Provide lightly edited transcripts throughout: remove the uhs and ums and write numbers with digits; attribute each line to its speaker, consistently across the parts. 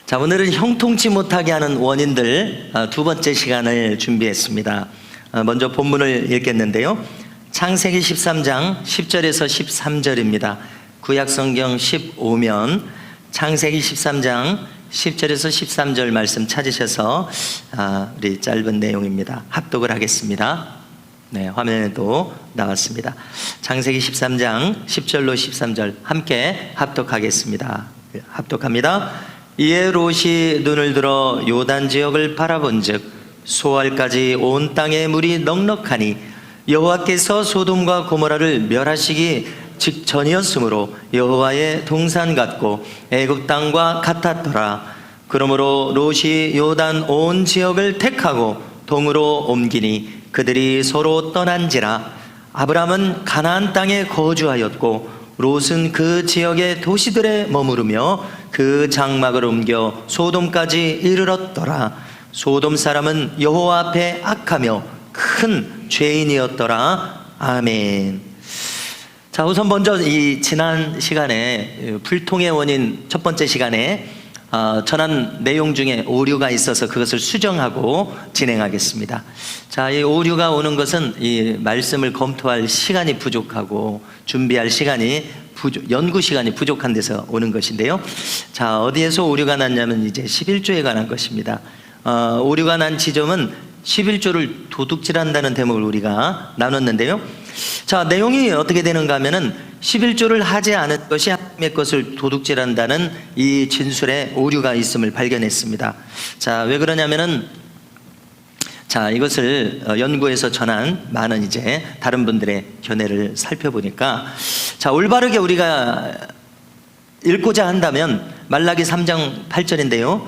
Speaker 1: 자, 오늘은 형통치 못하게 하는 원인들 두 번째 시간을 준비했습니다. 먼저 본문을 읽겠는데요. 창세기 13장 10절에서 13절입니다. 구약성경 15면 창세기 13장 10절에서 13절 말씀 찾으셔서 우리 짧은 내용입니다. 합독을 하겠습니다. 네, 화면에도 나왔습니다. 창세기 13장 10절로 13절 함께 합독하겠습니다. 합독합니다. 이에 롯이 눈을 들어 요단 지역을 바라본즉 소알까지 온 땅에 물이 넉넉하니 여호와께서 소돔과 고모라를 멸하시기 직전이었으므로 여호와의 동산 같고 애굽 땅과 같았더라. 그러므로 롯이 요단 온 지역을 택하고 동으로 옮기니 그들이 서로 떠난지라. 아브람은 가나안 땅에 거주하였고 롯은 그 지역의 도시들에 머무르며 그 장막을 옮겨 소돔까지 이르렀더라. 소돔 사람은 여호와 앞에 악하며 큰 죄인이었더라. 아멘. 자, 우선 먼저 이 지난 시간에 불통의 원인 첫 번째 시간에 전한 내용 중에 오류가 있어서 그것을 수정하고 진행하겠습니다. 자, 이 오류가 오는 것은 이 말씀을 검토할 시간이 부족하고 준비할 시간이 연구 시간이 부족한 데서 오는 것인데요. 자, 어디에서 오류가 났냐면 이제 11조에 관한 것입니다. 오류가 난 지점은 11조를 도둑질한다는 대목을 우리가 나눴는데요. 자, 내용이 어떻게 되는가 하면은 11조를 하지 않은 것이 하나님의 것을 도둑질한다는 이 진술에 오류가 있음을 발견했습니다. 자, 왜 그러냐면은 자, 이것을 연구해서 전한 많은 이제 다른 분들의 견해를 살펴보니까 자, 올바르게 우리가 읽고자 한다면 말라기 3장 8절인데요.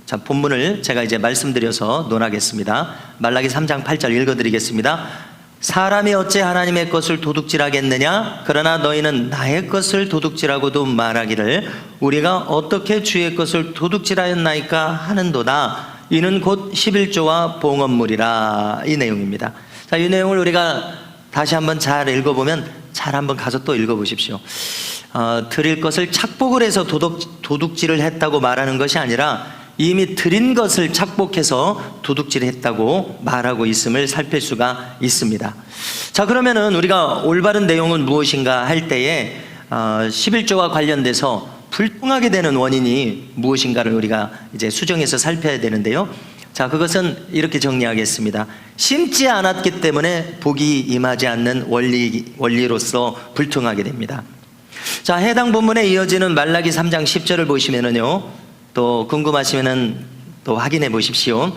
Speaker 1: 자, 본문을 제가 이제 말씀드려서 논하겠습니다. 말라기 3장 8절 읽어드리겠습니다. 사람이 어째 하나님의 것을 도둑질하겠느냐? 그러나 너희는 나의 것을 도둑질하고도 말하기를 우리가 어떻게 주의 것을 도둑질하였나이까 하는도다. 이는 곧 11조와 봉헌물이라. 이 내용입니다. 자, 이 내용을 우리가 다시 한번 잘 읽어보면 잘 한번 가서 또 읽어보십시오. 드릴 것을 착복을 해서 도둑질을 했다고 말하는 것이 아니라 이미 드린 것을 착복해서 도둑질했다고 말하고 있음을 살필 수가 있습니다. 자, 그러면은 우리가 올바른 내용은 무엇인가 할 때에 11조와 관련돼서 불통하게 되는 원인이 무엇인가를 우리가 이제 수정해서 살펴야 되는데요. 자, 그것은 이렇게 정리하겠습니다. 심지 않았기 때문에 복이 임하지 않는 원리로서 불통하게 됩니다. 자, 해당 본문에 이어지는 말라기 3장 10절을 보시면은요, 또 궁금하시면은 또 확인해 보십시오.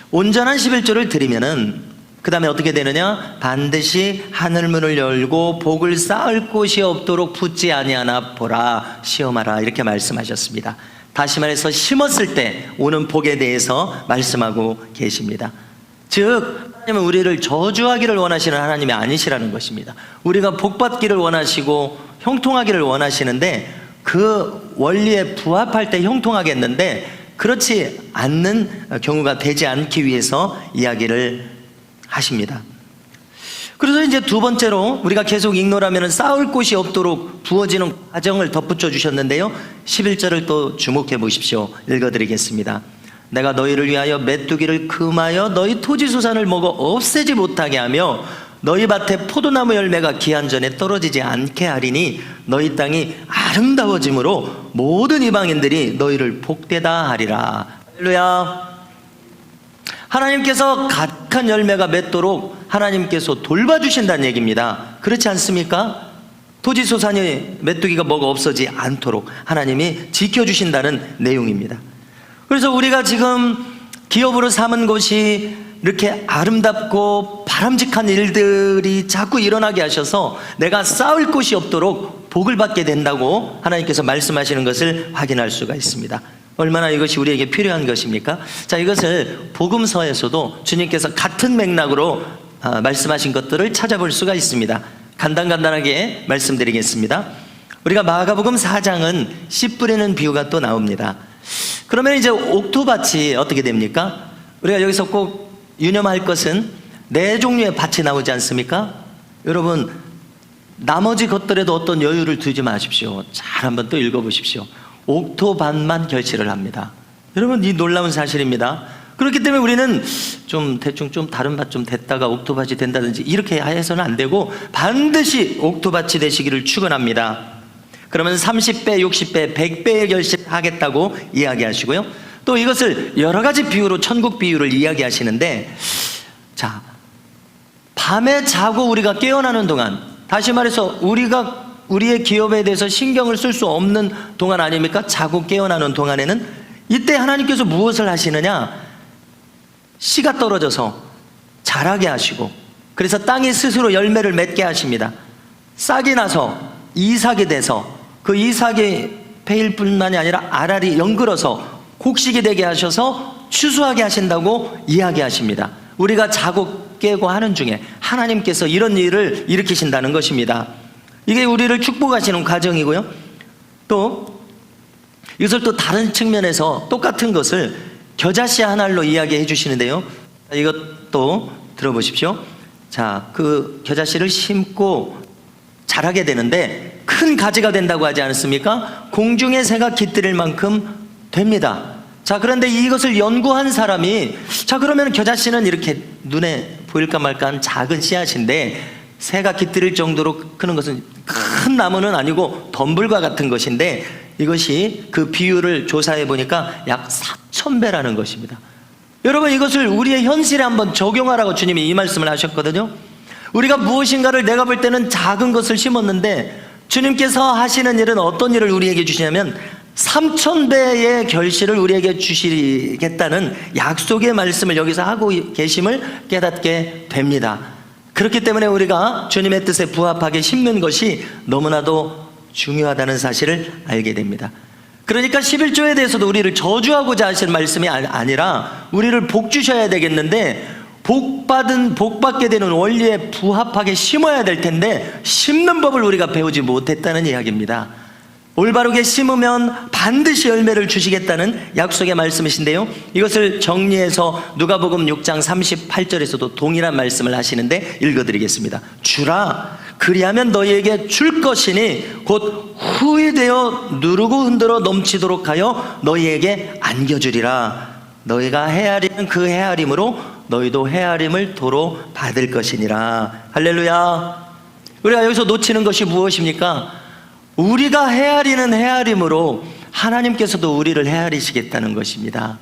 Speaker 1: 온전한 11조를 드리면은 그 다음에 어떻게 되느냐? 반드시 하늘문을 열고 복을 쌓을 곳이 없도록 붙지 아니하나 보라, 시험하라, 이렇게 말씀하셨습니다. 다시 말해서 심었을 때 오는 복에 대해서 말씀하고 계십니다. 즉 하나님은 우리를 저주하기를 원하시는 하나님이 아니시라는 것입니다. 우리가 복받기를 원하시고 형통하기를 원하시는데 그 원리에 부합할 때 형통하겠는데 그렇지 않는 경우가 되지 않기 위해서 이야기를 하십니다. 그래서 이제 두 번째로 우리가 계속 읽노라면 쌓을 곳이 없도록 부어지는 과정을 덧붙여 주셨는데요. 11절을 또 주목해 보십시오. 읽어드리겠습니다. 내가 너희를 위하여 메뚜기를 금하여 너희 토지소산을 먹어 없애지 못하게 하며 너희 밭에 포도나무 열매가 기한 전에 떨어지지 않게 하리니 너희 땅이 아름다워짐으로 모든 이방인들이 너희를 복되다 하리라. 할렐루야. 하나님께서 가득한 열매가 맺도록 하나님께서 돌봐주신다는 얘기입니다. 그렇지 않습니까? 토지소산이 메뚜기가 먹어 없어지지 않도록 하나님이 지켜주신다는 내용입니다. 그래서 우리가 지금 기업으로 삼은 곳이 이렇게 아름답고 바람직한 일들이 자꾸 일어나게 하셔서 내가 쌓을 곳이 없도록 복을 받게 된다고 하나님께서 말씀하시는 것을 확인할 수가 있습니다. 얼마나 이것이 우리에게 필요한 것입니까? 자, 이것을 복음서에서도 주님께서 같은 맥락으로 말씀하신 것들을 찾아볼 수가 있습니다. 간단하게 말씀드리겠습니다. 우리가 마가복음 4장은 씨 뿌리는 비유가 또 나옵니다. 그러면 이제 옥토밭이 어떻게 됩니까? 우리가 여기서 꼭 유념할 것은 네 종류의 밭이 나오지 않습니까? 여러분, 나머지 것들에도 어떤 여유를 두지 마십시오. 잘 한번 또 읽어보십시오. 옥토 반만 결실을 합니다. 여러분, 이 놀라운 사실입니다. 그렇기 때문에 우리는 좀 대충 좀 다른 밭 좀 됐다가 옥토밭이 된다든지 이렇게 해서는 안 되고 반드시 옥토밭이 되시기를 축원합니다. 그러면 30배, 60배, 100배의 결실하겠다고 이야기하시고요. 또 이것을 여러 가지 비유로 천국 비유를 이야기하시는데, 자, 밤에 자고 우리가 깨어나는 동안, 다시 말해서 우리가 우리의 기업에 대해서 신경을 쓸 수 없는 동안 아닙니까? 자고 깨어나는 동안에는 이때 하나님께서 무엇을 하시느냐? 씨가 떨어져서 자라게 하시고, 그래서 땅이 스스로 열매를 맺게 하십니다. 싹이 나서 이삭이 돼서 그 이삭이 페일 뿐만이 아니라 알알이 연글어서 곡식이 되게 하셔서 추수하게 하신다고 이야기하십니다. 우리가 자고 깨고 하는 중에 하나님께서 이런 일을 일으키신다는 것입니다. 이게 우리를 축복하시는 과정이고요. 또 이것을 또 다른 측면에서 똑같은 것을 겨자씨 한 알로 이야기해 주시는데요. 이것도 들어보십시오. 자, 그 겨자씨를 심고 자라게 되는데 큰 가지가 된다고 하지 않습니까? 공중의 새가 깃들일 만큼 됩니다. 자, 그런데 이것을 연구한 사람이, 자, 그러면 겨자씨는 이렇게 눈에 보일까 말까 한 작은 씨앗인데 새가 깃들일 정도로 크는 것은 큰 나무는 아니고 덤불과 같은 것인데, 이것이 그 비율을 조사해 보니까 약 3,000배라는 것입니다. 여러분, 이것을 우리의 현실에 한번 적용하라고 주님이 이 말씀을 하셨거든요. 우리가 무엇인가를 내가 볼 때는 작은 것을 심었는데 주님께서 하시는 일은 어떤 일을 우리에게 주시냐면 3,000배의 결실을 우리에게 주시겠다는 약속의 말씀을 여기서 하고 계심을 깨닫게 됩니다. 그렇기 때문에 우리가 주님의 뜻에 부합하게 심는 것이 너무나도 중요하다는 사실을 알게 됩니다. 그러니까 11조에 대해서도 우리를 저주하고자 하시는 말씀이 아니라 우리를 복 주셔야 되겠는데, 복받게 되는 원리에 부합하게 심어야 될 텐데 심는 법을 우리가 배우지 못했다는 이야기입니다. 올바르게 심으면 반드시 열매를 주시겠다는 약속의 말씀이신데요, 이것을 정리해서 누가복음 6장 38절에서도 동일한 말씀을 하시는데 읽어드리겠습니다. 주라, 그리하면 너희에게 줄 것이니 곧 후히 되어 누르고 흔들어 넘치도록 하여 너희에게 안겨주리라. 너희가 헤아리는 그 헤아림으로 너희도 헤아림을 도로 받을 것이니라. 할렐루야. 우리가 여기서 놓치는 것이 무엇입니까? 우리가 헤아리는 헤아림으로 하나님께서도 우리를 헤아리시겠다는 것입니다.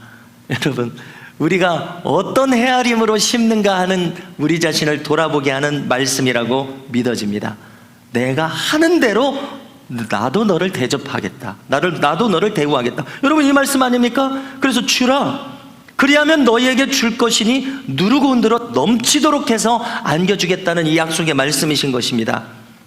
Speaker 1: 여러분, 우리가 어떤 헤아림으로 심는가 하는 우리 자신을 돌아보게 하는 말씀이라고 믿어집니다. 내가 하는 대로 나도 너를 대접하겠다. 나도 너를 대우하겠다. 여러분, 이 말씀 아닙니까? 그래서 주라, 그리하면 너희에게 줄 것이니 누르고 흔들어 넘치도록 해서 안겨주겠다는 이 약속의 말씀이신 것입니다.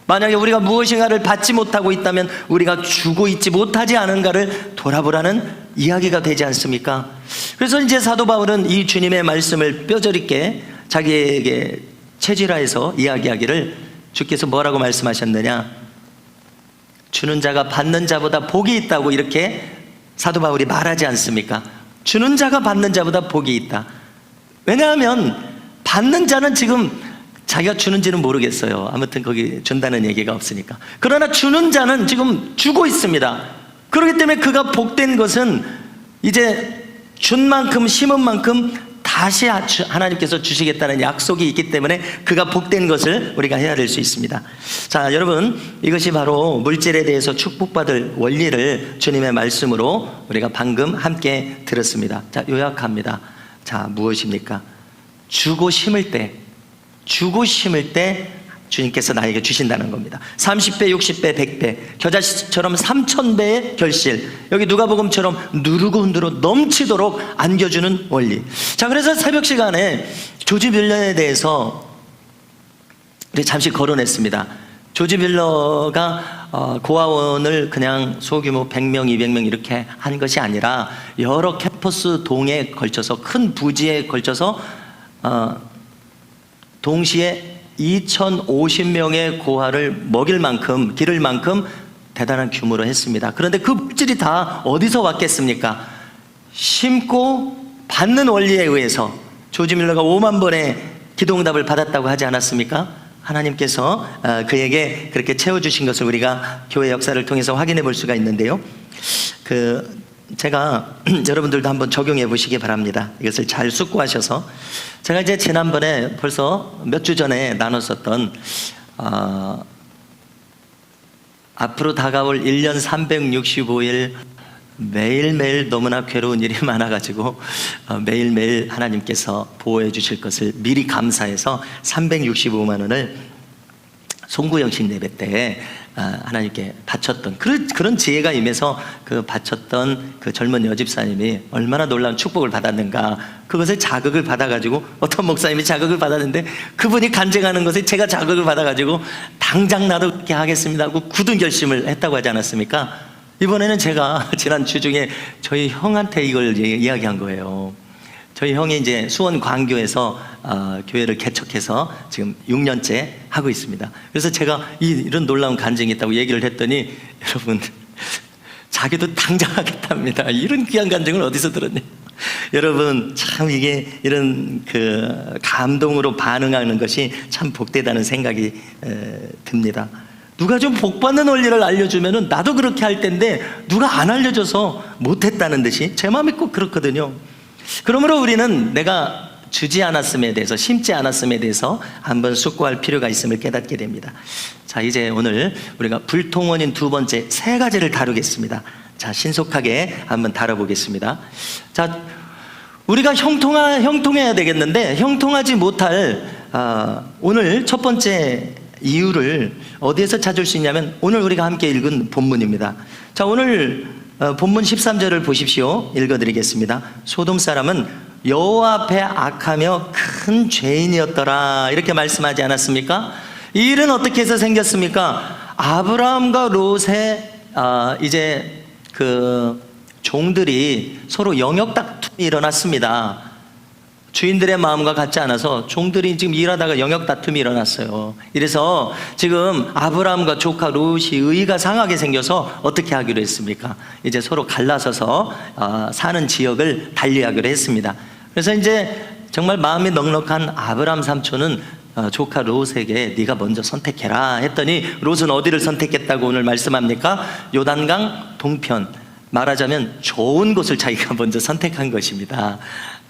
Speaker 1: 만약에 우리가 무엇인가를 받지 못하고 있다면 우리가 주고 있지 못하지 않은가를 돌아보라는 이야기가 되지 않습니까? 그래서 이제 사도 바울은 이 주님의 말씀을 뼈저리게 자기에게 체질화해서 이야기하기를, 주께서 뭐라고 말씀하셨느냐? 주는 자가 받는 자보다 복이 있다고 이렇게 사도 바울이 말하지 않습니까? 주는 자가 받는 자보다 복이 있다. 왜냐하면 받는 자는 지금 자기가 주는지는 모르겠어요. 아무튼 거기 준다는 얘기가 없으니까. 그러나 주는 자는 지금 주고 있습니다. 그렇기 때문에 그가 복된 것은 이제 준 만큼 심은 만큼 다시 하나님께서 주시겠다는 약속이 있기 때문에 그가 복된 것을 우리가 헤아릴 수 있습니다. 자, 여러분, 이것이 바로 물질에 대해서 축복받을 원리를 주님의 말씀으로 우리가 방금 함께 들었습니다. 자, 요약합니다. 자, 무엇입니까? 주고 심을 때 주님께서 나에게 주신다는 겁니다. 30배, 60배, 100배, 겨자씨처럼 3,000배의 결실, 여기 누가복음처럼 누르고 흔들어 넘치도록 안겨주는 원리. 자, 그래서 새벽 시간에 조지 밀러에 대해서 우리 잠시 거론했습니다. 조지 밀러가 고아원을 그냥 소규모 100명, 200명 이렇게 한 것이 아니라 여러 캠퍼스 동에 걸쳐서, 큰 부지에 걸쳐서 동시에 2,050명의 고아를 먹일 만큼, 기를 만큼 대단한 규모로 했습니다. 그런데 그 물질이 다 어디서 왔겠습니까? 심고 받는 원리에 의해서 조지 밀러가 5만 번의 기도응답을 받았다고 하지 않았습니까? 하나님께서 그에게 그렇게 채워주신 것을 우리가 교회 역사를 통해서 확인해 볼 수가 있는데요, 제가 여러분들도 한번 적용해 보시기 바랍니다. 이것을 잘 숙고하셔서. 제가 이제 지난번에 벌써 몇 주 전에 나눴었던 앞으로 다가올 1년 365일 매일매일 너무나 괴로운 일이 많아가지고 매일매일 하나님께서 보호해 주실 것을 미리 감사해서 365만 원을 송구영신 예배 때 하나님께 바쳤던 그런 지혜가 임해서 그 바쳤던 그 젊은 여집사님이 얼마나 놀라운 축복을 받았는가. 그것을 자극을 받아가지고 어떤 목사님이 자극을 받았는데 그분이 간증하는 것에 제가 자극을 받아가지고 당장 나도 그렇게 하겠습니다 하고 굳은 결심을 했다고 하지 않았습니까? 이번에는 제가 지난 주 중에 저희 형한테 이걸 이야기한 거예요. 저희 형이 이제 수원 광교에서 교회를 개척해서 지금 6년째 하고 있습니다. 그래서 제가 이런 놀라운 간증이 있다고 얘기를 했더니 여러분 자기도 당장 하겠답니다. 이런 귀한 간증을 어디서 들었냐. 여러분 참 이게 이런 그 감동으로 반응하는 것이 참 복되다는 생각이 듭니다. 누가 좀 복받는 원리를 알려주면은 나도 그렇게 할 텐데 누가 안 알려줘서 못했다는 듯이 제 마음이 꼭 그렇거든요. 그러므로 우리는 내가 주지 않았음에 대해서, 심지 않았음에 대해서 한번 숙고할 필요가 있음을 깨닫게 됩니다. 자, 이제 오늘 우리가 불통원인 두 번째 세 가지를 다루겠습니다. 자, 신속하게 한번 다뤄보겠습니다. 자, 우리가 형통해야 되겠는데 형통하지 못할 오늘 첫 번째 이유를 어디에서 찾을 수 있냐면 오늘 우리가 함께 읽은 본문입니다. 자, 오늘 본문 13절을 보십시오. 읽어드리겠습니다. 소돔 사람은 여호와 앞에 악하며 큰 죄인이었더라 이렇게 말씀하지 않았습니까? 이 일은 어떻게 해서 생겼습니까? 아브라함과 롯의 이제 그 종들이 서로 영역 다툼이 일어났습니다. 주인들의 마음과 같지 않아서 종들이 지금 일하다가 영역 다툼이 일어났어요. 이래서 지금 아브라함과 조카 롯이 의가 상하게 생겨서 어떻게 하기로 했습니까? 이제 서로 갈라서서 사는 지역을 달리하기로 했습니다. 그래서 이제 정말 마음이 넉넉한 아브라함 삼촌은 조카 롯에게 네가 먼저 선택해라 했더니 롯은 어디를 선택했다고 오늘 말씀합니까? 요단강 동편, 말하자면 좋은 곳을 자기가 먼저 선택한 것입니다.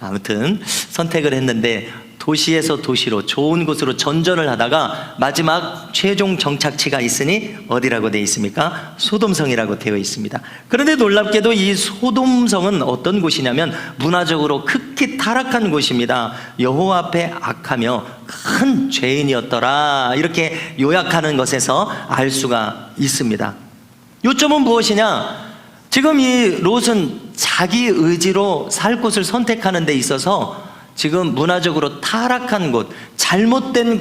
Speaker 1: 아무튼 선택을 했는데 도시에서 도시로 좋은 곳으로 전전을 하다가 마지막 최종 정착지가 있으니 어디라고 되어 있습니까? 소돔성이라고 되어 있습니다. 그런데 놀랍게도 이 소돔성은 어떤 곳이냐면 문화적으로 극히 타락한 곳입니다. 여호와 앞에 악하며 큰 죄인이었더라 이렇게 요약하는 것에서 알 수가 있습니다. 요점은 무엇이냐? 지금 이 롯은 자기 의지로 살 곳을 선택하는 데 있어서 지금 문화적으로 타락한 곳, 잘못된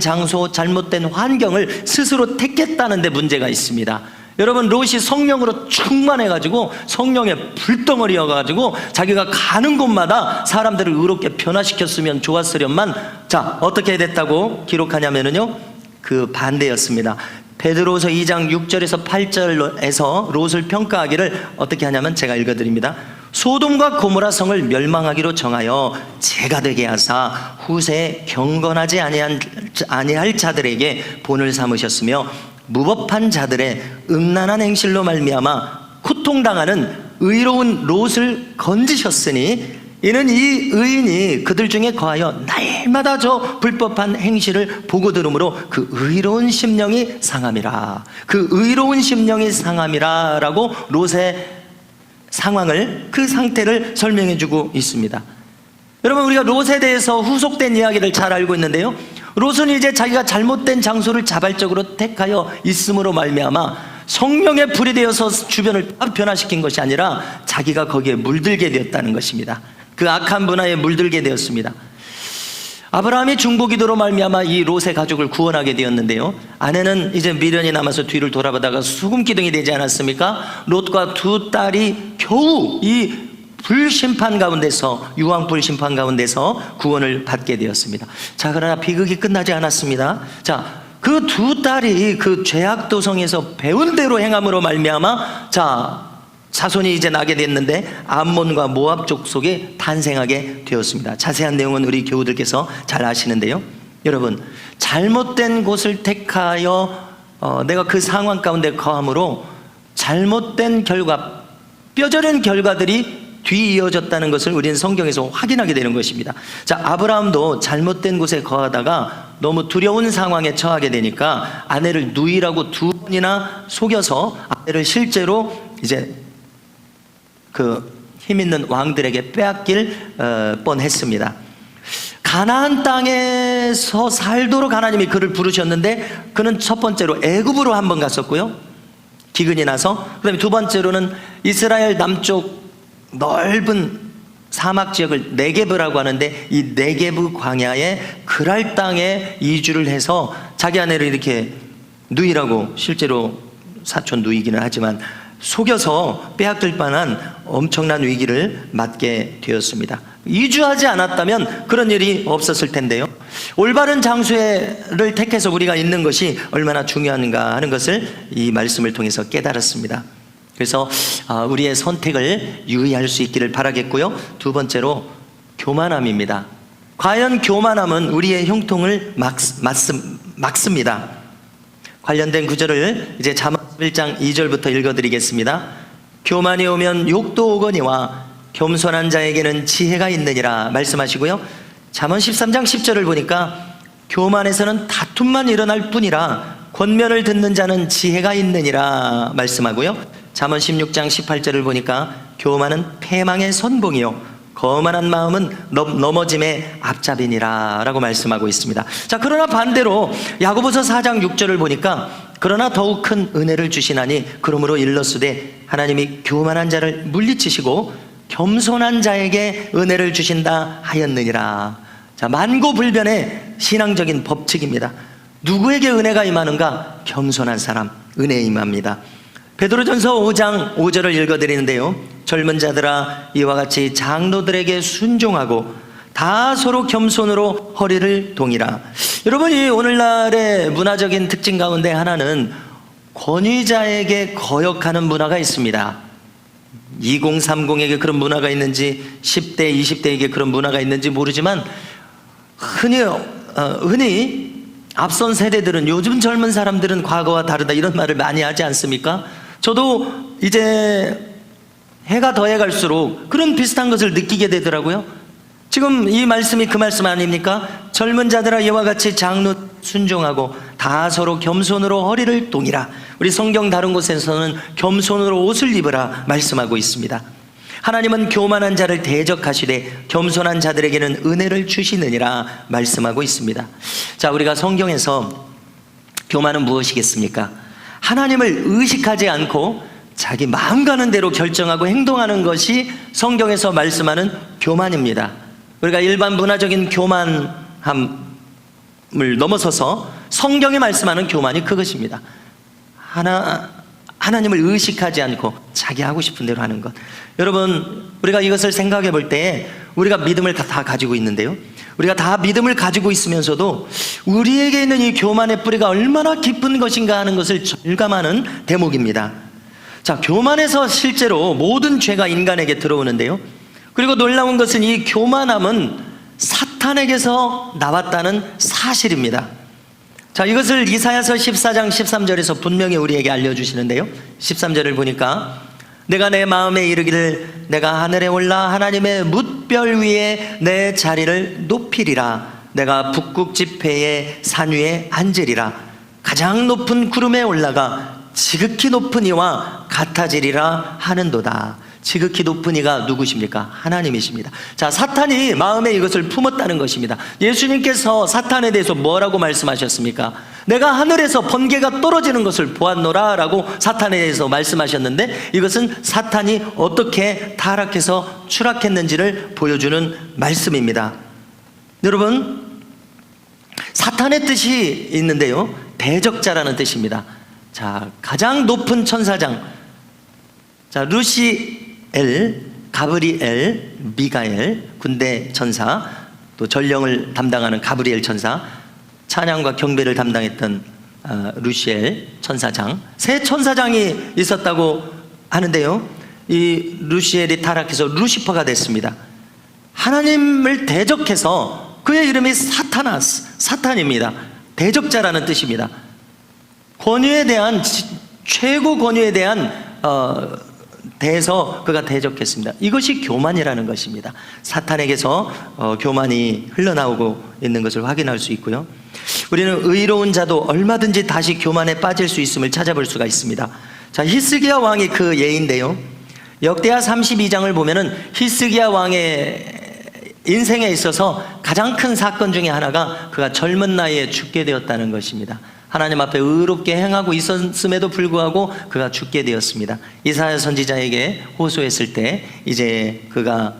Speaker 1: 장소, 잘못된 환경을 스스로 택했다는 데 문제가 있습니다. 여러분, 롯이 성령으로 충만해가지고 성령의 불덩어리여가지고 자기가 가는 곳마다 사람들을 의롭게 변화시켰으면 좋았으련만, 자, 어떻게 됐다고 기록하냐면요, 그 반대였습니다. 베드로서 2장 6절에서 8절에서 롯을 평가하기를 어떻게 하냐면 제가 읽어드립니다. 소돔과 고모라 성을 멸망하기로 정하여 재가 되게 하사 후세에 경건하지 아니할 자들에게 본을 삼으셨으며 무법한 자들의 음란한 행실로 말미암아 고통당하는 의로운 롯을 건지셨으니 이는 이 의인이 그들 중에 거하여 날마다 저 불법한 행실을 보고 들으므로 그 의로운 심령이 상함이라. 그 의로운 심령이 상함이라 라고 롯의 상황을, 그 상태를 설명해 주고 있습니다. 여러분, 우리가 롯에 대해서 후속된 이야기를 잘 알고 있는데요, 롯은 이제 자기가 잘못된 장소를 자발적으로 택하여 있음으로 말미암아 성령의 불이 되어서 주변을 변화시킨 것이 아니라 자기가 거기에 물들게 되었다는 것입니다. 그 악한 문화에 물들게 되었습니다. 아브라함이 중보기도로 말미암아 이 롯의 가족을 구원하게 되었는데요, 아내는 이제 미련이 남아서 뒤를 돌아보다가 수금기둥이 되지 않았습니까? 롯과 두 딸이 겨우 이 불심판 가운데서, 유황 불심판 가운데서 구원을 받게 되었습니다. 자, 그러나 비극이 끝나지 않았습니다. 자, 그 두 딸이 그 죄악도성에서 배운 대로 행함으로 말미암아 자손이 이제 나게 됐는데 암몬과 모압 족속에 탄생하게 되었습니다. 자세한 내용은 우리 교우들께서 잘 아시는데요, 여러분, 잘못된 곳을 택하여 내가 그 상황 가운데 거함으로 잘못된 결과, 뼈저린 결과들이 뒤이어졌다는 것을 우리는 성경에서 확인하게 되는 것입니다. 자, 아브라함도 잘못된 곳에 거하다가 너무 두려운 상황에 처하게 되니까 아내를 누이라고 2번이나 속여서 아내를 실제로 이제 그 힘 있는 왕들에게 빼앗길 뻔했습니다. 가나안 땅에서 살도록 하나님이 그를 부르셨는데 그는 첫 번째로 애굽으로 한번 갔었고요, 기근이 나서. 그다음에 두 번째로는 이스라엘 남쪽 넓은 사막 지역을 네게브라고 하는데 이 네게브 광야의 그랄 땅에 이주를 해서 자기 아내를 이렇게 누이라고, 실제로 사촌 누이기는 하지만 속여서 빼앗길 뻔한 엄청난 위기를 맞게 되었습니다. 이주하지 않았다면 그런 일이 없었을 텐데요. 올바른 장소를 택해서 우리가 있는 것이 얼마나 중요한가 하는 것을 이 말씀을 통해서 깨달았습니다. 그래서 우리의 선택을 유의할 수 있기를 바라겠고요. 두 번째로 교만함입니다. 과연 교만함은 우리의 형통을 막습니다. 관련된 구절을 이제 잠언 1장 2절부터 읽어드리겠습니다. 교만이 오면 욕도 오거니와 겸손한 자에게는 지혜가 있느니라 말씀하시고요. 잠언 13장 10절을 보니까 교만에서는 다툼만 일어날 뿐이라 권면을 듣는 자는 지혜가 있느니라 말씀하고요. 잠언 16장 18절을 보니까 교만은 패망의 선봉이요 거만한 마음은 넘어짐의 앞잡이니라 라고 말씀하고 있습니다. 자, 그러나 반대로 야고보서 4장 6절을 보니까 그러나 더욱 큰 은혜를 주시나니 그러므로 일렀으되 하나님이 교만한 자를 물리치시고 겸손한 자에게 은혜를 주신다 하였느니라. 자, 만고불변의 신앙적인 법칙입니다. 누구에게 은혜가 임하는가? 겸손한 사람 은혜에 임합니다. 베드로전서 5장 5절을 읽어드리는데요, 젊은 자들아 이와 같이 장로들에게 순종하고 다 서로 겸손으로 허리를 동이라. 여러분, 이 오늘날의 문화적인 특징 가운데 하나는 권위자에게 거역하는 문화가 있습니다. 2030에게 그런 문화가 있는지 10대 20대에게 그런 문화가 있는지 모르지만 흔히 앞선 세대들은 요즘 젊은 사람들은 과거와 다르다 이런 말을 많이 하지 않습니까? 저도 이제 해가 더해갈수록 그런 비슷한 것을 느끼게 되더라고요. 지금 이 말씀이 그 말씀 아닙니까? 젊은 자들아 이와 같이 장로 순종하고 다 서로 겸손으로 허리를 동이라. 우리 성경 다른 곳에서는 겸손으로 옷을 입으라 말씀하고 있습니다. 하나님은 교만한 자를 대적하시되 겸손한 자들에게는 은혜를 주시느니라 말씀하고 있습니다. 자, 우리가 성경에서 교만은 무엇이겠습니까? 하나님을 의식하지 않고 자기 마음 가는 대로 결정하고 행동하는 것이 성경에서 말씀하는 교만입니다. 우리가 일반 문화적인 교만함을 넘어서서 성경이 말씀하는 교만이 그것입니다. 하나님을 의식하지 않고 자기 하고 싶은 대로 하는 것. 여러분, 우리가 이것을 생각해 볼 때 우리가 믿음을 다 가지고 있는데요, 우리가 다 믿음을 가지고 있으면서도 우리에게 있는 이 교만의 뿌리가 얼마나 깊은 것인가 하는 것을 절감하는 대목입니다. 자, 교만에서 실제로 모든 죄가 인간에게 들어오는데요, 그리고 놀라운 것은 이 교만함은 사탄에게서 나왔다는 사실입니다. 자, 이것을 이사야서 14장 13절에서 분명히 우리에게 알려주시는데요, 13절을 보니까 내가 내 마음에 이르기를 내가 하늘에 올라 하나님의 뭇별 위에 내 자리를 높이리라. 내가 북극 지폐의 산 위에 앉으리라. 가장 높은 구름에 올라가 지극히 높은 이와 같아지리라 하는도다. 지극히 높은 이가 누구십니까? 하나님이십니다. 자, 사탄이 마음에 이것을 품었다는 것입니다. 예수님께서 사탄에 대해서 뭐라고 말씀하셨습니까? 내가 하늘에서 번개가 떨어지는 것을 보았노라 라고 사탄에 대해서 말씀하셨는데, 이것은 사탄이 어떻게 타락해서 추락했는지를 보여주는 말씀입니다. 여러분, 사탄의 뜻이 있는데요, 대적자라는 뜻입니다. 자, 가장 높은 천사장, 자, 루시엘, 가브리엘, 미가엘, 군대 천사, 또 전령을 담당하는 가브리엘 천사, 찬양과 경배를 담당했던 루시엘 천사장, 세 천사장이 있었다고 하는데요, 이 루시엘이 타락해서 루시퍼가 됐습니다. 하나님을 대적해서, 그의 이름이 사탄입니다. 대적자라는 뜻입니다. 권위에 대한, 최고 권위에 대한 대해서 그가 대적했습니다. 이것이 교만이라는 것입니다. 사탄에게서 교만이 흘러나오고 있는 것을 확인할 수 있고요. 우리는 의로운 자도 얼마든지 다시 교만에 빠질 수 있음을 찾아볼 수가 있습니다. 자, 히스기야 왕이 그 예인데요. 역대하 32장을 보면은 히스기야 왕의 인생에 있어서 가장 큰 사건 중에 하나가 그가 젊은 나이에 죽게 되었다는 것입니다. 하나님 앞에 의롭게 행하고 있었음에도 불구하고 그가 죽게 되었습니다. 이사야 선지자에게 호소했을 때 이제 그가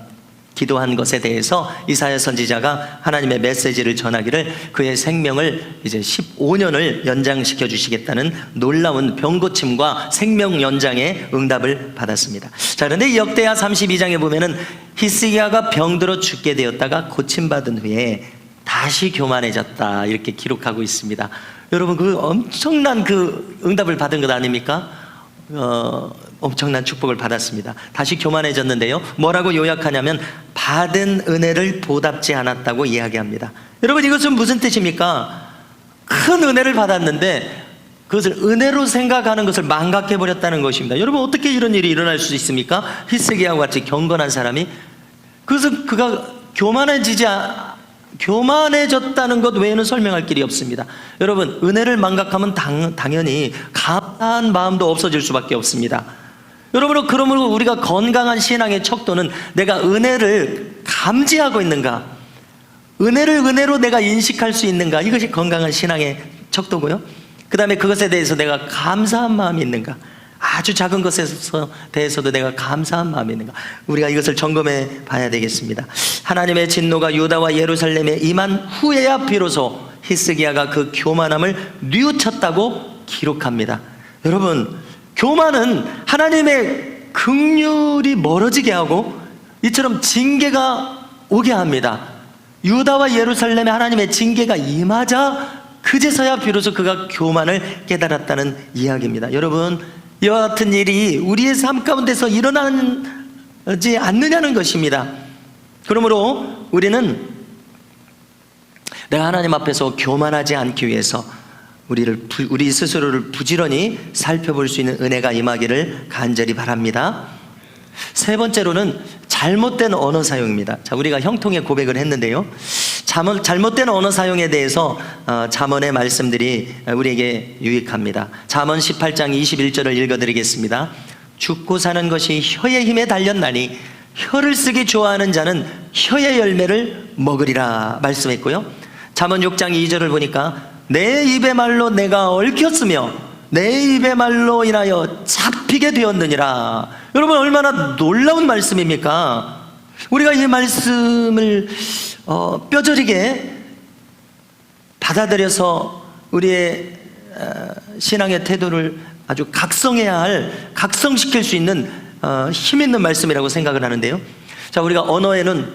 Speaker 1: 기도한 것에 대해서 이사야 선지자가 하나님의 메시지를 전하기를 그의 생명을 이제 15년을 연장시켜 주시겠다는 놀라운 병고침과 생명 연장의 응답을 받았습니다. 자, 그런데 이 역대하 32장에 보면은 히스기야가 병들어 죽게 되었다가 고침받은 후에 다시 교만해졌다 이렇게 기록하고 있습니다. 여러분, 그 엄청난 그 응답을 받은 것 아닙니까? 엄청난 축복을 받았습니다. 다시 교만해졌는데요. 뭐라고 요약하냐면 받은 은혜를 보답지 않았다고 이야기합니다. 여러분, 이것은 무슨 뜻입니까? 큰 은혜를 받았는데 그것을 은혜로 생각하는 것을 망각해버렸다는 것입니다. 여러분, 어떻게 이런 일이 일어날 수 있습니까? 히스기야와 같이 경건한 사람이 그것은 그가 교만해졌다는 것 외에는 설명할 길이 없습니다. 여러분, 은혜를 망각하면 당연히 감사한 마음도 없어질 수밖에 없습니다. 여러분, 그러므로 우리가 건강한 신앙의 척도는 내가 은혜를 감지하고 있는가, 은혜를 은혜로 내가 인식할 수 있는가, 이것이 건강한 신앙의 척도고요. 그 다음에 그것에 대해서 내가 감사한 마음이 있는가, 아주 작은 것에 대해서도 내가 감사한 마음이 있는가, 우리가 이것을 점검해 봐야 되겠습니다. 하나님의 진노가 유다와 예루살렘에 임한 후에야 비로소 히스기야가 그 교만함을 뉘우쳤다고 기록합니다. 여러분, 교만은 하나님의 긍휼이 멀어지게 하고 이처럼 징계가 오게 합니다. 유다와 예루살렘에 하나님의 징계가 임하자 그제서야 비로소 그가 교만을 깨달았다는 이야기입니다. 여러분, 이와 같은 일이 우리의 삶 가운데서 일어나지 않느냐는 것입니다. 그러므로 우리는 내가 하나님 앞에서 교만하지 않기 위해서 우리 스스로를 부지런히 살펴볼 수 있는 은혜가 임하기를 간절히 바랍니다. 세 번째로는 잘못된 언어 사용입니다. 자, 우리가 형통의 고백을 했는데요. 잘못된 언어 사용에 대해서 잠언의 말씀들이 우리에게 유익합니다. 잠언 18장 21절을 읽어드리겠습니다. 죽고 사는 것이 혀의 힘에 달렸나니 혀를 쓰기 좋아하는 자는 혀의 열매를 먹으리라 말씀했고요. 잠언 6장 2절을 보니까 내 입의 말로 내가 얽혔으며 내 입의 말로 인하여 잡히게 되었느니라. 여러분, 얼마나 놀라운 말씀입니까? 우리가 이 말씀을 뼈저리게 받아들여서 우리의 신앙의 태도를 아주 각성시킬 수 있는 힘 있는 말씀이라고 생각을 하는데요. 자, 우리가 언어에는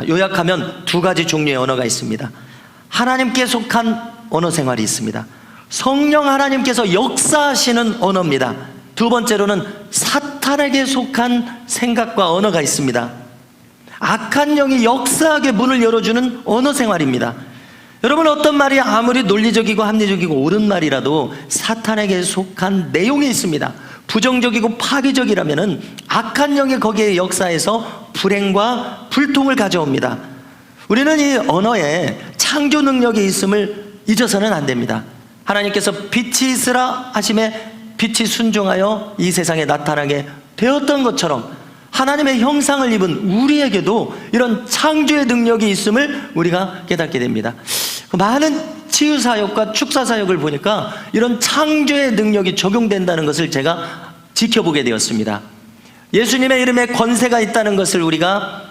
Speaker 1: 요약하면 두 가지 종류의 언어가 있습니다. 하나님께 속한 언어 생활이 있습니다. 성령 하나님께서 역사하시는 언어입니다. 두 번째로는 사탄에게 속한 생각과 언어가 있습니다. 악한 영이 역사하게 문을 열어주는 언어 생활입니다. 여러분, 어떤 말이 아무리 논리적이고 합리적이고 옳은 말이라도 사탄에게 속한 내용이 있습니다. 부정적이고 파괴적이라면 악한 영이 거기에 역사해서 불행과 불통을 가져옵니다. 우리는 이 언어에 창조 능력이 있음을 잊어서는 안 됩니다. 하나님께서 빛이 있으라 하심에 빛이 순종하여 이 세상에 나타나게 되었던 것처럼 하나님의 형상을 입은 우리에게도 이런 창조의 능력이 있음을 우리가 깨닫게 됩니다. 많은 치유사역과 축사사역을 보니까 이런 창조의 능력이 적용된다는 것을 제가 지켜보게 되었습니다. 예수님의 이름에 권세가 있다는 것을 우리가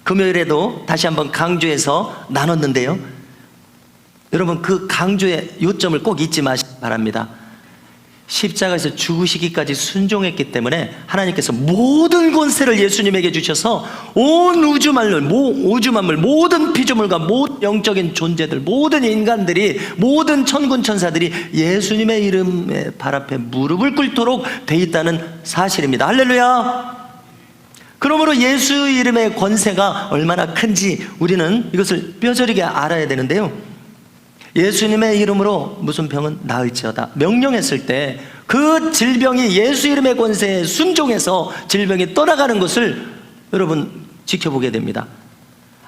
Speaker 1: 금요일에도 다시 한번 강조해서 나눴는데요. 여러분, 그 강조의 요점을 꼭 잊지 마시기 바랍니다. 십자가에서 죽으시기까지 순종했기 때문에 하나님께서 모든 권세를 예수님에게 주셔서 온 우주 만물, 모든 피조물과 모든 영적인 존재들, 모든 인간들이, 모든 천군 천사들이 예수님의 이름에 발 앞에 무릎을 꿇도록 돼 있다는 사실입니다. 할렐루야. 그러므로 예수 이름의 권세가 얼마나 큰지 우리는 이것을 뼈저리게 알아야 되는데요. 예수님의 이름으로 무슨 병은 나을지어다 명령했을 때 그 질병이 예수 이름의 권세에 순종해서 질병이 떠나가는 것을 여러분 지켜보게 됩니다.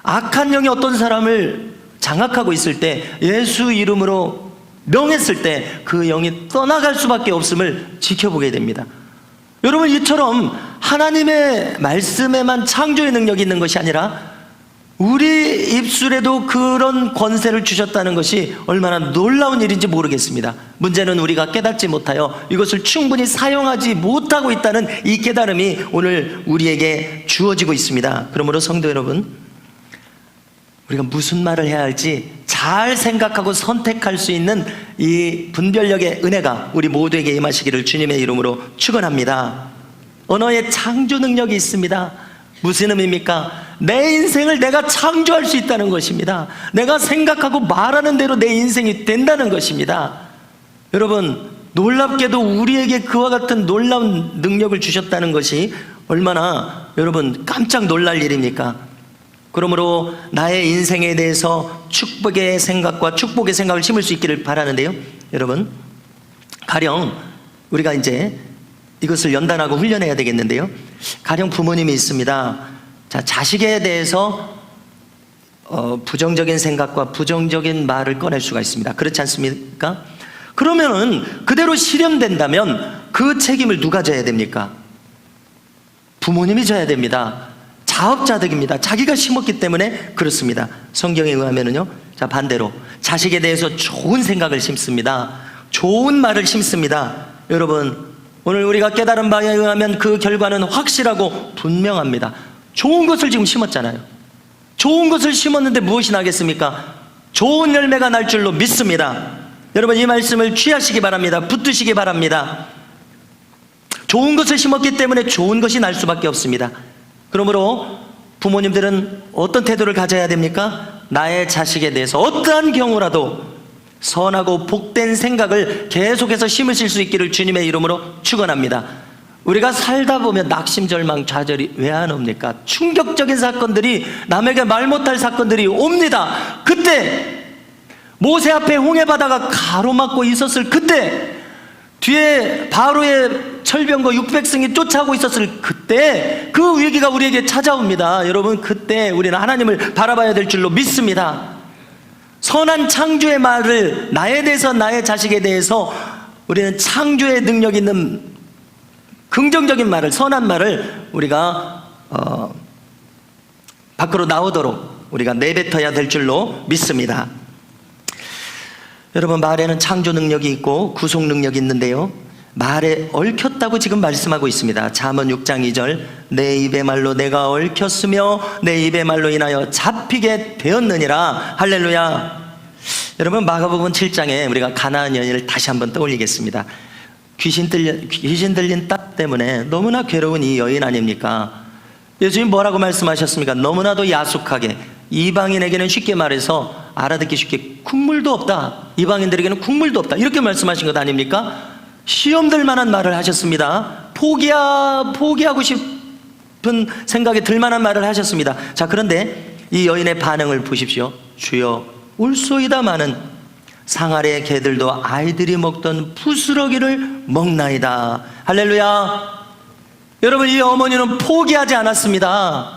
Speaker 1: 악한 영이 어떤 사람을 장악하고 있을 때 예수 이름으로 명했을 때 그 영이 떠나갈 수밖에 없음을 지켜보게 됩니다. 여러분, 이처럼 하나님의 말씀에만 창조의 능력이 있는 것이 아니라 우리 입술에도 그런 권세를 주셨다는 것이 얼마나 놀라운 일인지 모르겠습니다. 문제는 우리가 깨닫지 못하여 이것을 충분히 사용하지 못하고 있다는 이 깨달음이 오늘 우리에게 주어지고 있습니다. 그러므로 성도 여러분, 우리가 무슨 말을 해야 할지 잘 생각하고 선택할 수 있는 이 분별력의 은혜가 우리 모두에게 임하시기를 주님의 이름으로 축원합니다. 언어의 창조 능력이 있습니다. 무슨 의미입니까? 내 인생을 내가 창조할 수 있다는 것입니다. 내가 생각하고 말하는 대로 내 인생이 된다는 것입니다. 여러분, 놀랍게도 우리에게 그와 같은 놀라운 능력을 주셨다는 것이 얼마나 여러분 깜짝 놀랄 일입니까? 그러므로 나의 인생에 대해서 축복의 생각과 축복의 생각을 심을 수 있기를 바라는데요. 여러분, 가령 우리가 이제 이것을 연단하고 훈련해야 되겠는데요. 가령 부모님이 있습니다. 자, 자식에 대해서 부정적인 생각과 부정적인 말을 꺼낼 수가 있습니다. 그렇지 않습니까? 그러면은 그대로 실현된다면 그 책임을 누가 져야 됩니까? 부모님이 져야 됩니다. 자업자득입니다. 자기가 심었기 때문에 그렇습니다. 성경에 의하면은요, 자, 반대로 자식에 대해서 좋은 생각을 심습니다. 좋은 말을 심습니다. 여러분, 오늘 우리가 깨달은 바에 의하면 그 결과는 확실하고 분명합니다. 좋은 것을 지금 심었잖아요. 좋은 것을 심었는데 무엇이 나겠습니까? 좋은 열매가 날 줄로 믿습니다. 여러분, 이 말씀을 취하시기 바랍니다. 붙드시기 바랍니다. 좋은 것을 심었기 때문에 좋은 것이 날 수밖에 없습니다. 그러므로 부모님들은 어떤 태도를 가져야 됩니까? 나의 자식에 대해서 어떠한 경우라도 선하고 복된 생각을 계속해서 심으실 수 있기를 주님의 이름으로 축원합니다. 우리가 살다 보면 낙심, 절망, 좌절이 왜 안 옵니까? 충격적인 사건들이, 남에게 말 못할 사건들이 옵니다. 그때 모세 앞에 홍해 바다가 가로막고 있었을 그때, 뒤에 바로의 철병거 600승이 쫓아오고 있었을 그때 그 위기가 우리에게 찾아옵니다. 여러분, 그때 우리는 하나님을 바라봐야 될 줄로 믿습니다. 선한 창조의 말을 나에 대해서, 나의 자식에 대해서 우리는 창조의 능력 있는 긍정적인 말을, 선한 말을 우리가 밖으로 나오도록 우리가 내뱉어야 될 줄로 믿습니다. 여러분, 말에는 창조 능력이 있고 구속 능력이 있는데요, 말에 얽혔다고 지금 말씀하고 있습니다. 잠언 6장 2절, 내 입의 말로 내가 얽혔으며 내 입의 말로 인하여 잡히게 되었느니라. 할렐루야. 여러분, 마가복음 7장에 우리가 가나안 여인을 다시 한번 떠올리겠습니다. 귀신 들린 딸 때문에 너무나 괴로운 이 여인 아닙니까? 예수님 뭐라고 말씀하셨습니까? 너무나도 야속하게, 이방인에게는 쉽게 말해서 알아듣기 쉽게 국물도 없다, 이방인들에게는 국물도 없다, 이렇게 말씀하신 것 아닙니까? 시험될 만한 말을 하셨습니다. 포기하고 싶은 생각이 들 만한 말을 하셨습니다. 자, 그런데 이 여인의 반응을 보십시오. 주여, 올소이다마는 상아래 개들도 아이들이 먹던 부스러기를 먹나이다. 할렐루야. 여러분, 이 어머니는 포기하지 않았습니다.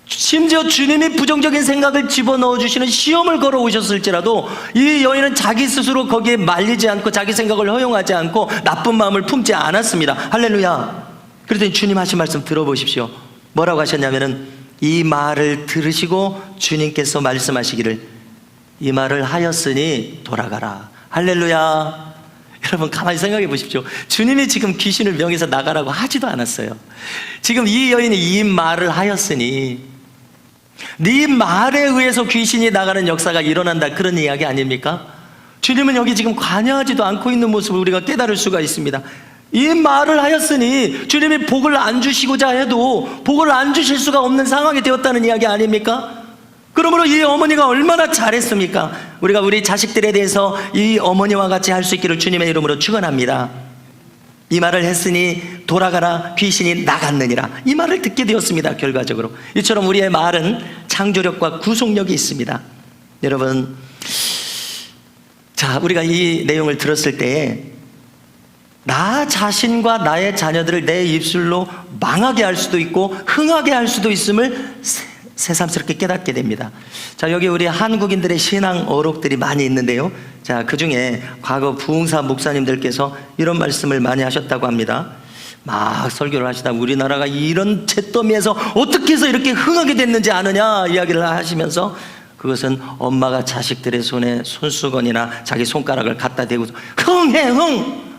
Speaker 1: 심지어 주님이 부정적인 생각을 집어넣어 주시는 시험을 걸어오셨을지라도 이 여인은 자기 스스로 거기에 말리지 않고 자기 생각을 허용하지 않고 나쁜 마음을 품지 않았습니다. 할렐루야. 그랬더니 주님 하신 말씀 들어보십시오. 뭐라고 하셨냐면은, 이 말을 들으시고 주님께서 말씀하시기를, 이 말을 하였으니 돌아가라. 할렐루야. 여러분, 가만히 생각해 보십시오. 주님이 지금 귀신을 명해서 나가라고 하지도 않았어요. 지금 이 여인이 이 말을 하였으니, 네 말에 의해서 귀신이 나가는 역사가 일어난다, 그런 이야기 아닙니까? 주님은 여기 지금 관여하지도 않고 있는 모습을 우리가 깨달을 수가 있습니다. 이 말을 하였으니 주님이 복을 안 주시고자 해도 복을 안 주실 수가 없는 상황이 되었다는 이야기 아닙니까? 그러므로 이 어머니가 얼마나 잘했습니까? 우리가 우리 자식들에 대해서 이 어머니와 같이 할 수 있기를 주님의 이름으로 축원합니다. 이 말을 했으니 돌아가라, 귀신이 나갔느니라. 이 말을 듣게 되었습니다. 결과적으로 이처럼 우리의 말은 창조력과 구속력이 있습니다. 여러분, 자, 우리가 이 내용을 들었을 때 나 자신과 나의 자녀들을 내 입술로 망하게 할 수도 있고 흥하게 할 수도 있음을 새삼스럽게 깨닫게 됩니다. 자, 여기 우리 한국인들의 신앙 어록들이 많이 있는데요. 자, 그 중에 과거 부흥사 목사님들께서 이런 말씀을 많이 하셨다고 합니다. 막 설교를 하시다 우리나라가 이런 잿더미에서 어떻게 해서 이렇게 흥하게 됐는지 아느냐 이야기를 하시면서, 그것은 엄마가 자식들의 손에 손수건이나 자기 손가락을 갖다 대고 흥해 흥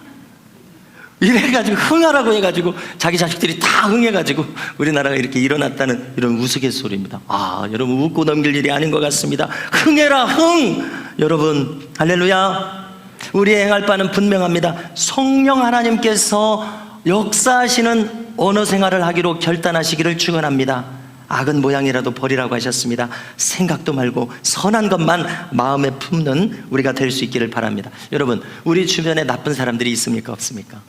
Speaker 1: 이래가지고 흥하라고 해가지고 자기 자식들이 다 흥해가지고 우리나라가 이렇게 일어났다는 이런 우스갯소리입니다. 아, 여러분 웃고 넘길 일이 아닌 것 같습니다. 흥해라 흥. 여러분 할렐루야. 우리의 행할 바는 분명합니다. 성령 하나님께서 역사하시는 언어 생활을 하기로 결단하시기를 축원합니다. 악은 모양이라도 버리라고 하셨습니다. 생각도 말고 선한 것만 마음에 품는 우리가 될 수 있기를 바랍니다. 여러분, 우리 주변에 나쁜 사람들이 있습니까 없습니까?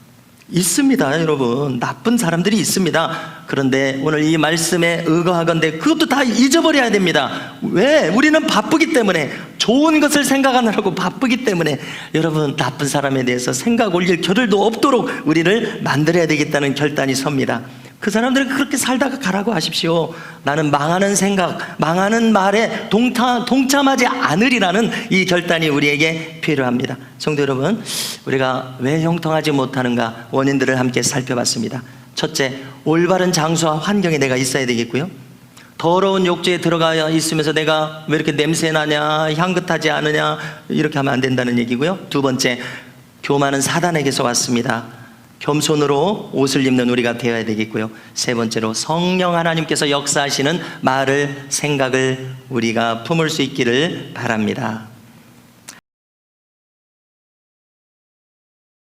Speaker 1: 있습니다. 여러분, 나쁜 사람들이 있습니다. 그런데 오늘 이 말씀에 의거하건대 그것도 다 잊어버려야 됩니다. 왜? 우리는 바쁘기 때문에, 좋은 것을 생각하느라고 바쁘기 때문에. 여러분, 나쁜 사람에 대해서 생각 올릴 겨를도 없도록 우리를 만들어야 되겠다는 결단이 섭니다. 그 사람들은 그렇게 살다가 가라고 하십시오. 나는 망하는 생각, 망하는 말에 동참하지 않으리라는 이 결단이 우리에게 필요합니다. 성도 여러분, 우리가 왜 형통하지 못하는가 원인들을 함께 살펴봤습니다. 첫째, 올바른 장소와 환경에 내가 있어야 되겠고요. 더러운 욕조에 들어가 있으면서 내가 왜 이렇게 냄새 나냐, 향긋하지 않으냐, 이렇게 하면 안 된다는 얘기고요. 두 번째, 교만은 사단에게서 왔습니다. 겸손으로 옷을 입는 우리가 되어야 되겠고요. 세 번째로, 성령 하나님께서 역사하시는 말을, 생각을 우리가 품을 수 있기를 바랍니다.